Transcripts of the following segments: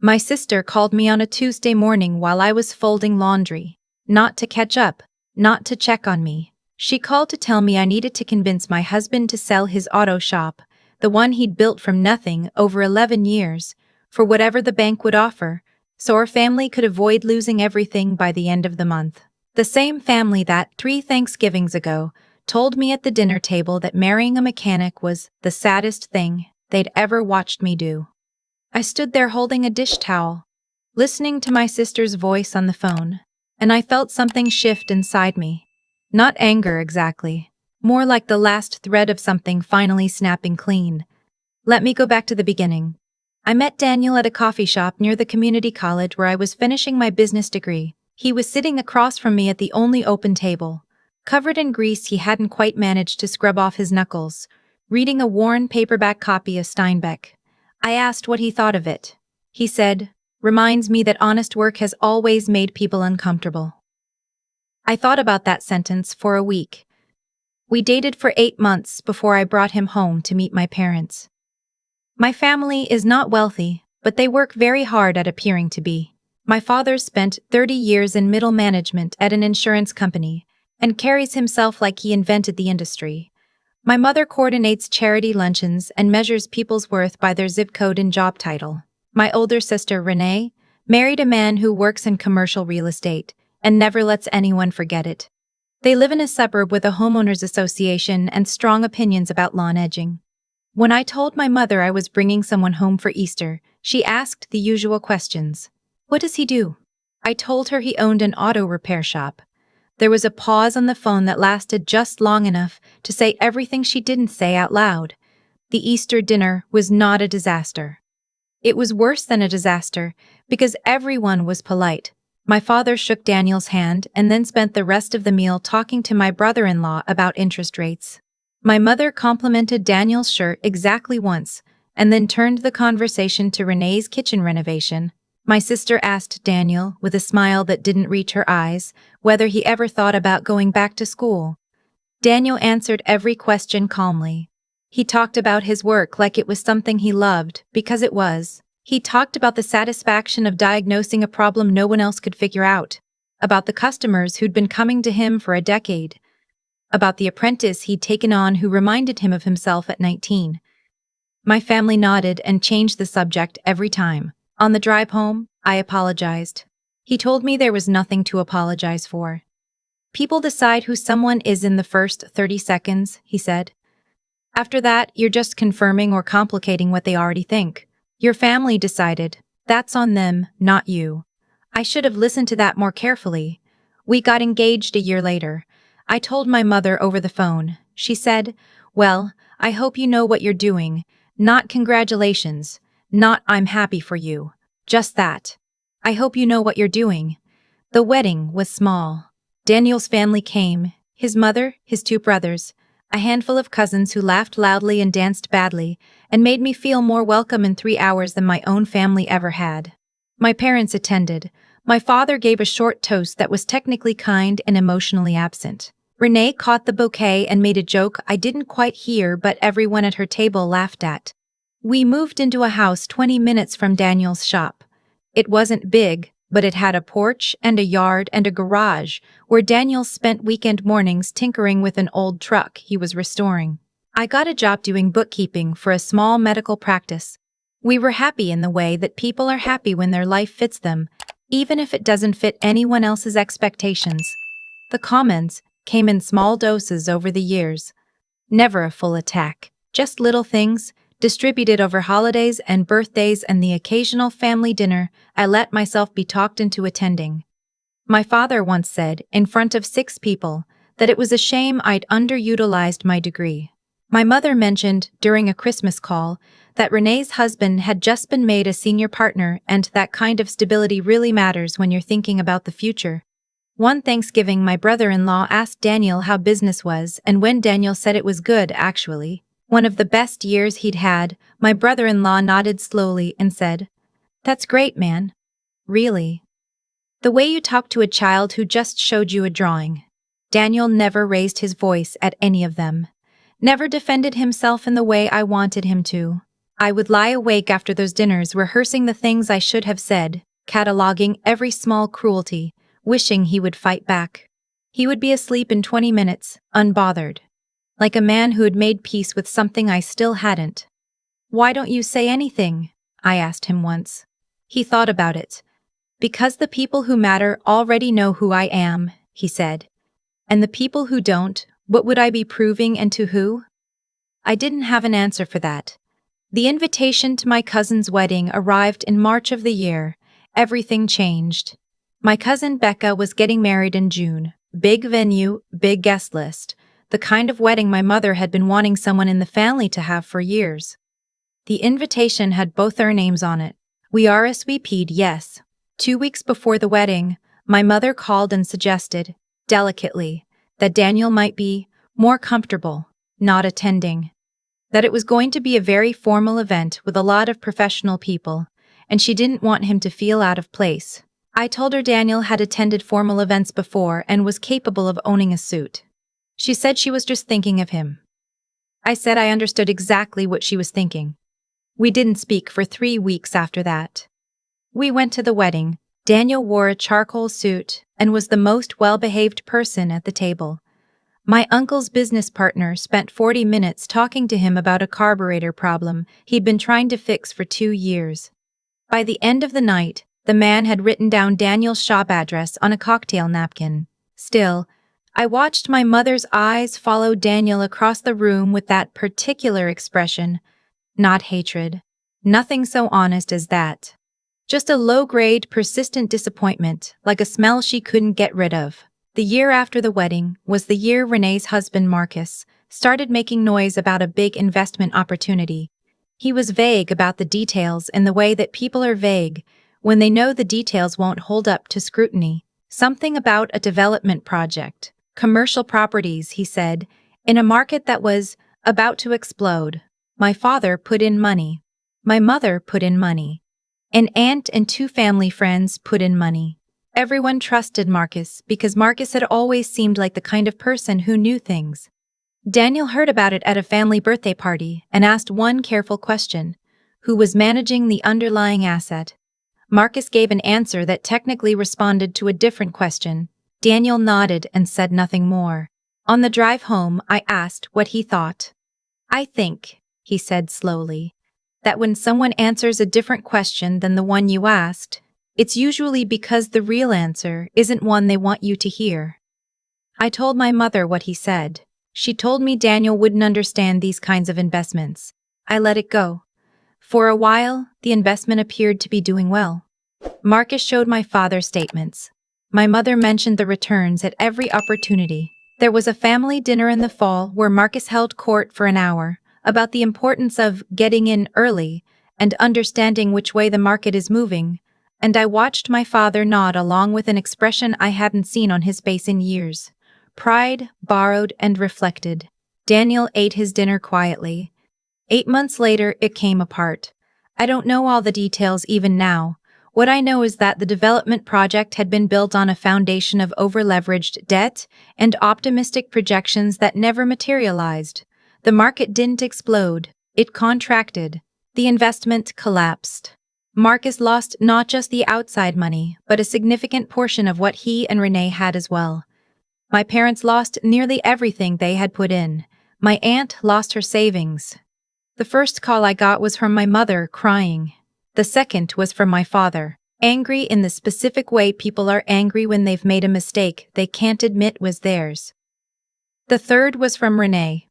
My sister called me on a Tuesday morning while I was folding laundry. Not to catch up, not to check on me. She called to tell me I needed to convince my husband to sell his auto shop, the one he'd built from nothing over 11 years, for whatever the bank would offer, so our family could avoid losing everything by the end of the month. The same family that, 3 Thanksgivings ago, told me at the dinner table that marrying a mechanic was the saddest thing they'd ever watched me do. I stood there holding a dish towel, listening to my sister's voice on the phone, and I felt something shift inside me. Not anger exactly, more like the last thread of something finally snapping clean. Let me go back to the beginning. I met Daniel at a coffee shop near the community college where I was finishing my business degree. He was sitting across from me at the only open table. Covered in grease he hadn't quite managed to scrub off his knuckles, reading a worn paperback copy of Steinbeck. I asked what he thought of it. He said, "Reminds me that honest work has always made people uncomfortable." I thought about that sentence for a week. We dated for 8 months before I brought him home to meet my parents. My family is not wealthy, but they work very hard at appearing to be. My father spent 30 years in middle management at an insurance company and carries himself like he invented the industry. My mother coordinates charity luncheons and measures people's worth by their zip code and job title. My older sister, Renee, married a man who works in commercial real estate and never lets anyone forget it. They live in a suburb with a homeowners association and strong opinions about lawn edging. When I told my mother I was bringing someone home for Easter, she asked the usual questions. "What does he do?" I told her he owned an auto repair shop. There was a pause on the phone that lasted just long enough to say everything she didn't say out loud. The Easter dinner was not a disaster. It was worse than a disaster, because everyone was polite. My father shook Daniel's hand and then spent the rest of the meal talking to my brother-in-law about interest rates. My mother complimented Daniel's shirt exactly once, and then turned the conversation to Renee's kitchen renovation. My sister asked Daniel, with a smile that didn't reach her eyes, whether he ever thought about going back to school. Daniel answered every question calmly. He talked about his work like it was something he loved, because it was. He talked about the satisfaction of diagnosing a problem no one else could figure out, about the customers who'd been coming to him for a decade, about the apprentice he'd taken on who reminded him of himself at 19. My family nodded and changed the subject every time. On the drive home, I apologized. He told me there was nothing to apologize for. "People decide who someone is in the first 30 seconds, he said. After that, you're just confirming or complicating what they already think. Your family decided. That's on them, not you." I should have listened to that more carefully. We got engaged a year later. I told my mother over the phone. She said, "Well, I hope you know what you're doing. Not congratulations. Not I'm happy for you. Just that. I hope you know what you're doing." The wedding was small. Daniel's family came, his mother, his 2 brothers, a handful of cousins who laughed loudly and danced badly, and made me feel more welcome in 3 hours than my own family ever had. My parents attended. My father gave a short toast that was technically kind and emotionally absent. Renee caught the bouquet and made a joke I didn't quite hear but everyone at her table laughed at. We moved into a house 20 minutes from Daniel's shop. It wasn't big, but it had a porch and a yard and a garage where Daniel spent weekend mornings tinkering with an old truck he was restoring. I got a job doing bookkeeping for a small medical practice. We were happy in the way that people are happy when their life fits them, even if it doesn't fit anyone else's expectations. The comments came in small doses over the years. Never a full attack, just little things, distributed over holidays and birthdays and the occasional family dinner I let myself be talked into attending. My father once said, in front of 6 people, that it was a shame I'd underutilized my degree. My mother mentioned, during a Christmas call, that Renee's husband had just been made a senior partner and that kind of stability really matters when you're thinking about the future. One Thanksgiving my brother-in-law asked Daniel how business was, and when Daniel said it was good, actually, one of the best years he'd had, my brother-in-law nodded slowly and said, "That's great, man. Really. The way you talk to a child who just showed you a drawing." Daniel never raised his voice at any of them. Never defended himself in the way I wanted him to. I would lie awake after those dinners rehearsing the things I should have said, cataloging every small cruelty, wishing he would fight back. He would be asleep in 20 minutes, unbothered. Like a man who had made peace with something I still hadn't. "Why don't you say anything?" I asked him once. He thought about it. "Because the people who matter already know who I am," he said. "And the people who don't, what would I be proving and to who?" I didn't have an answer for that. The invitation to my cousin's wedding arrived in March of the year. Everything changed. My cousin Becca was getting married in June. Big venue, big guest list. The kind of wedding my mother had been wanting someone in the family to have for years. The invitation had both our names on it. We RSVP'd yes. 2 weeks before the wedding, my mother called and suggested, delicately, that Daniel might be more comfortable not attending. That it was going to be a very formal event with a lot of professional people, and she didn't want him to feel out of place. I told her Daniel had attended formal events before and was capable of owning a suit. She said she was just thinking of him. I said I understood exactly what she was thinking. We didn't speak for 3 weeks after that. We went to the wedding. Daniel wore a charcoal suit and was the most well-behaved person at the table. My uncle's business partner spent 40 minutes talking to him about a carburetor problem he'd been trying to fix for 2 years. By the end of the night, the man had written down Daniel's shop address on a cocktail napkin. Still, I watched my mother's eyes follow Daniel across the room with that particular expression. Not hatred. Nothing so honest as that. Just a low-grade, persistent disappointment, like a smell she couldn't get rid of. The year after the wedding was the year Renee's husband Marcus started making noise about a big investment opportunity. He was vague about the details in the way that people are vague when they know the details won't hold up to scrutiny. Something about a development project, commercial properties, he said, in a market that was about to explode. My father put in money. My mother put in money. An aunt and 2 family friends put in money. Everyone trusted Marcus because Marcus had always seemed like the kind of person who knew things. Daniel heard about it at a family birthday party and asked one careful question: who was managing the underlying asset? Marcus gave an answer that technically responded to a different question. Daniel nodded and said nothing more. On the drive home, I asked what he thought. "I think," he said slowly, "that when someone answers a different question than the one you asked, it's usually because the real answer isn't one they want you to hear." I told my mother what he said. She told me Daniel wouldn't understand these kinds of investments. I let it go. For a while, the investment appeared to be doing well. Marcus showed my father statements. My mother mentioned the returns at every opportunity. There was a family dinner in the fall where Marcus held court for an hour about the importance of getting in early and understanding which way the market is moving, and I watched my father nod along with an expression I hadn't seen on his face in years. Pride, borrowed and reflected. Daniel ate his dinner quietly. 8 months later, it came apart. I don't know all the details even now. What I know is that the development project had been built on a foundation of over-leveraged debt and optimistic projections that never materialized. The market didn't explode. It contracted. The investment collapsed. Marcus lost not just the outside money, but a significant portion of what he and Renee had as well. My parents lost nearly everything they had put in. My aunt lost her savings. The first call I got was from my mother, crying. The second was from my father, angry in the specific way people are angry when they've made a mistake they can't admit was theirs. The third was from Renee.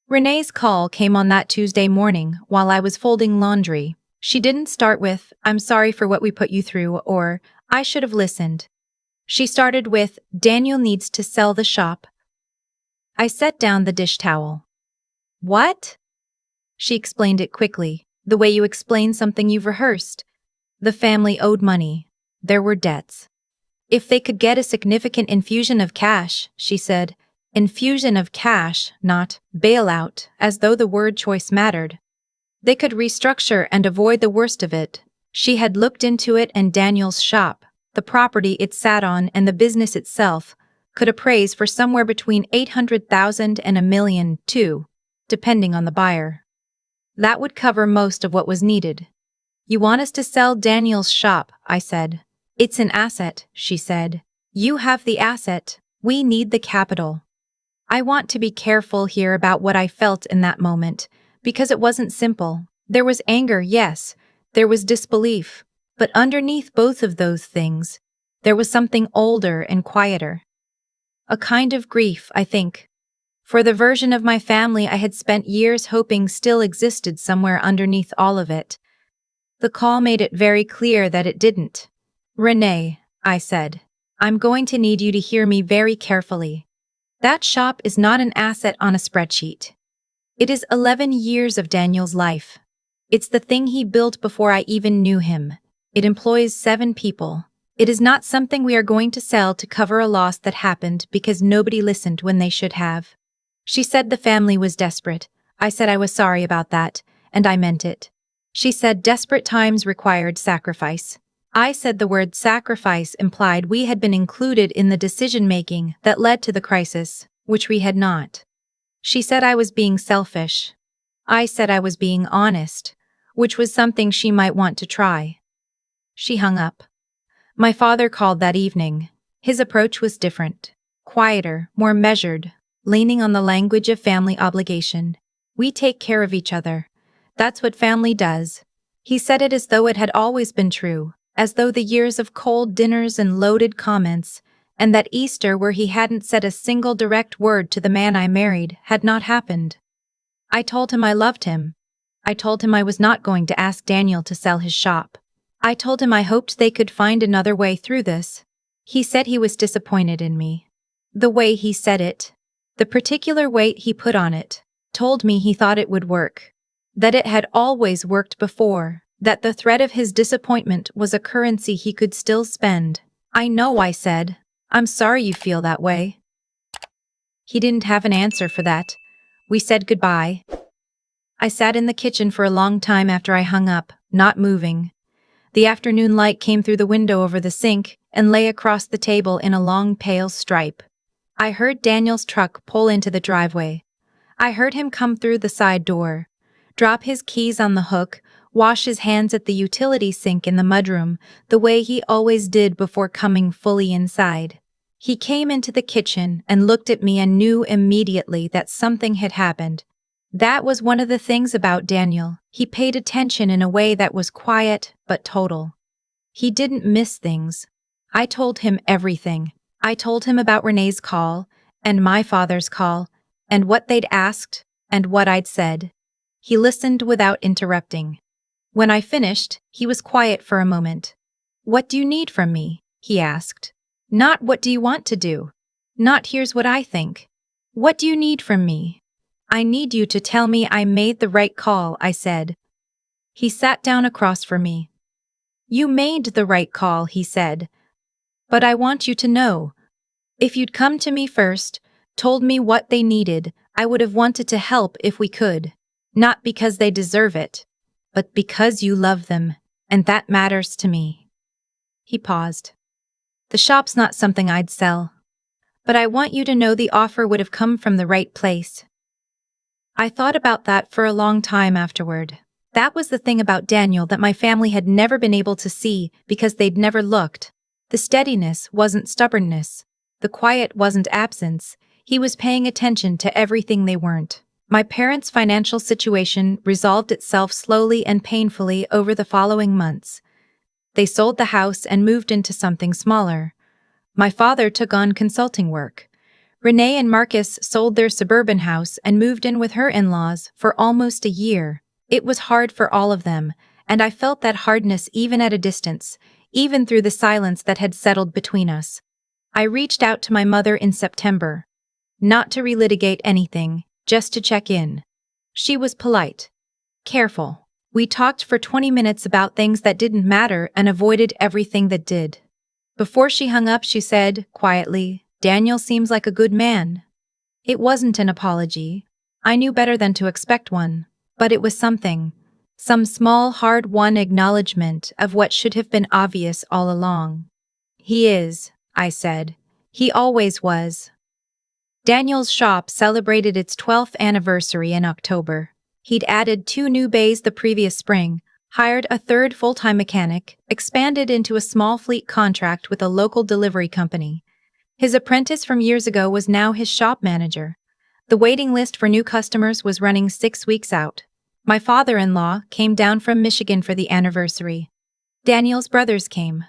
Renee's call came on that Tuesday morning while I was folding laundry. She didn't start with, "I'm sorry for what we put you through," or, "I should have listened." She started with, "Daniel needs to sell the shop." I set down the dish towel. "What?" She explained it quickly, the way you explain something you've rehearsed. The family owed money. There were debts. If they could get a significant infusion of cash, she said, infusion of cash, not bailout, as though the word choice mattered, they could restructure and avoid the worst of it. She had looked into it, and Daniel's shop, the property it sat on and the business itself, could appraise for somewhere between $800,000 and $1 million, too, depending on the buyer. That would cover most of what was needed. You want us to sell Daniel's shop, I said. It's an asset, she said. You have the asset. We need the capital. I want to be careful here about what I felt in that moment, because it wasn't simple. There was anger, yes. There was disbelief. But underneath both of those things, there was something older and quieter. A kind of grief, I think. For the version of my family I had spent years hoping still existed somewhere underneath all of it. The call made it very clear that it didn't. Renee, I said, I'm going to need you to hear me very carefully. That shop is not an asset on a spreadsheet. It is 11 years of Daniel's life. It's the thing he built before I even knew him. It employs 7 people. It is not something we are going to sell to cover a loss that happened because nobody listened when they should have. She said the family was desperate. I said I was sorry about that, and I meant it. She said desperate times required sacrifice. I said the word sacrifice implied we had been included in the decision-making that led to the crisis, which we had not. She said I was being selfish. I said I was being honest, which was something she might want to try. She hung up. My father called that evening. His approach was different, quieter, more measured, leaning on the language of family obligation. We take care of each other. That's what family does. He said it as though it had always been true, as though the years of cold dinners and loaded comments, and that Easter where he hadn't said a single direct word to the man I married, had not happened. I told him I loved him. I told him I was not going to ask Daniel to sell his shop. I told him I hoped they could find another way through this. He said he was disappointed in me. The way he said it, the particular weight he put on it, told me he thought it would work. That it had always worked before, that the threat of his disappointment was a currency he could still spend. I know, I said. I'm sorry you feel that way. He didn't have an answer for that. We said goodbye. I sat in the kitchen for a long time after I hung up, not moving. The afternoon light came through the window over the sink and lay across the table in a long pale stripe. I heard Daniel's truck pull into the driveway. I heard him come through the side door, drop his keys on the hook, wash his hands at the utility sink in the mudroom, the way he always did before coming fully inside. He came into the kitchen and looked at me and knew immediately that something had happened. That was one of the things about Daniel. He paid attention in a way that was quiet but total. He didn't miss things. I told him everything. I told him about Renee's call, and my father's call, and what they'd asked, and what I'd said. He listened without interrupting. When I finished, he was quiet for a moment. What do you need from me? He asked. Not what do you want to do? Not here's what I think. What do you need from me? I need you to tell me I made the right call, I said. He sat down across from me. You made the right call, he said. But I want you to know. If you'd come to me first, told me what they needed, I would have wanted to help if we could. Not because they deserve it, but because you love them, and that matters to me. He paused. The shop's not something I'd sell. But I want you to know the offer would have come from the right place. I thought about that for a long time afterward. That was the thing about Daniel that my family had never been able to see because they'd never looked. The steadiness wasn't stubbornness. The quiet wasn't absence. He was paying attention to everything they weren't. My parents' financial situation resolved itself slowly and painfully over the following months. They sold the house and moved into something smaller. My father took on consulting work. Renee and Marcus sold their suburban house and moved in with her in-laws for almost a year. It was hard for all of them, and I felt that hardness even at a distance, even through the silence that had settled between us. I reached out to my mother in September. Not to relitigate anything, just to check in. She was polite. Careful. We talked for 20 minutes about things that didn't matter and avoided everything that did. Before she hung up, she said, quietly, Daniel seems like a good man. It wasn't an apology. I knew better than to expect one. But it was something. Some small, hard-won acknowledgement of what should have been obvious all along. He is, I said. He always was. Daniel's shop celebrated its 12th anniversary in October. He'd added 2 new bays the previous spring, hired a third full-time mechanic, expanded into a small fleet contract with a local delivery company. His apprentice from years ago was now his shop manager. The waiting list for new customers was running 6 weeks out. My father-in-law came down from Michigan for the anniversary. Daniel's brothers came.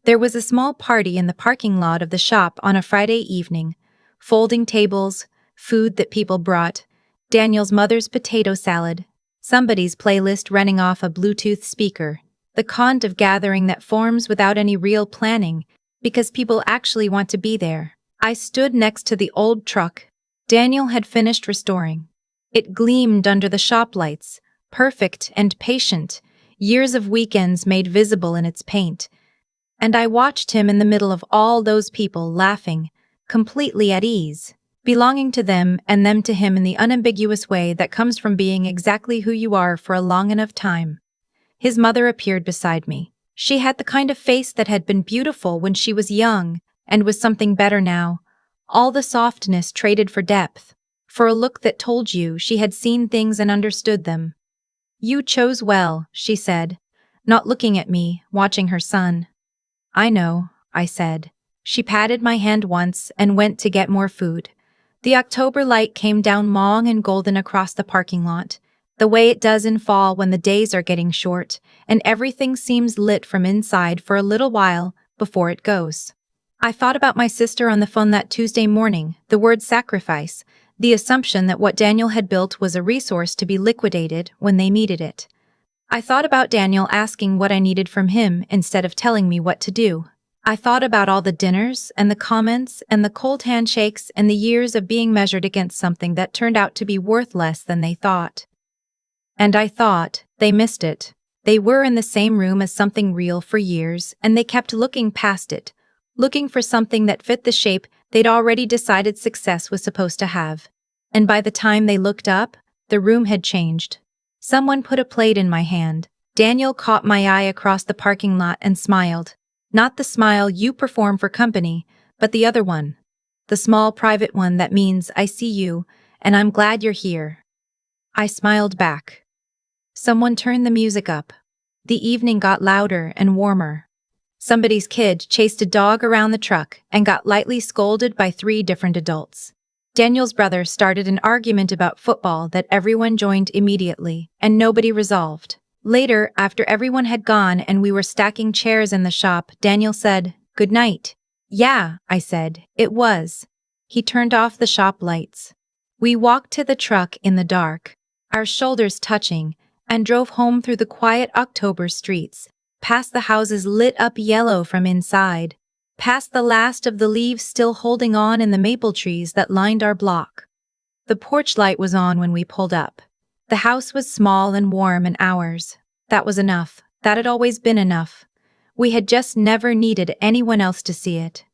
There was a small party in the parking lot of the shop on a Friday evening. Folding tables, food that people brought, Daniel's mother's potato salad, somebody's playlist running off a Bluetooth speaker, the kind of gathering that forms without any real planning, because people actually want to be there. I stood next to the old truck Daniel had finished restoring. It gleamed under the shop lights, perfect and patient, years of weekends made visible in its paint. And I watched him in the middle of all those people laughing, completely at ease, belonging to them and them to him in the unambiguous way that comes from being exactly who you are for a long enough time. His mother appeared beside me. She had the kind of face that had been beautiful when she was young and was something better now, all the softness traded for depth, for a look that told you she had seen things and understood them. "You chose well," she said, not looking at me, watching her son. "I know," I said. She patted my hand once and went to get more food. The October light came down long and golden across the parking lot, the way it does in fall when the days are getting short, and everything seems lit from inside for a little while before it goes. I thought about my sister on the phone that Tuesday morning, the word sacrifice, the assumption that what Daniel had built was a resource to be liquidated when they needed it. I thought about Daniel asking what I needed from him instead of telling me what to do. I thought about all the dinners and the comments and the cold handshakes and the years of being measured against something that turned out to be worth less than they thought. And I thought, they missed it. They were in the same room as something real for years, and they kept looking past it, looking for something that fit the shape they'd already decided success was supposed to have. And by the time they looked up, the room had changed. Someone put a plate in my hand. Daniel caught my eye across the parking lot and smiled. Not the smile you perform for company, but the other one. The small private one that means I see you, and I'm glad you're here. I smiled back. Someone turned the music up. The evening got louder and warmer. Somebody's kid chased a dog around the truck and got lightly scolded by 3 different adults. Daniel's brother started an argument about football that everyone joined immediately, and nobody resolved. Later, after everyone had gone and we were stacking chairs in the shop, Daniel said, "Good night." "Yeah," I said, "it was." He turned off the shop lights. We walked to the truck in the dark, our shoulders touching, and drove home through the quiet October streets, past the houses lit up yellow from inside, past the last of the leaves still holding on in the maple trees that lined our block. The porch light was on when we pulled up. The house was small and warm and ours. That was enough. That had always been enough. We had just never needed anyone else to see it.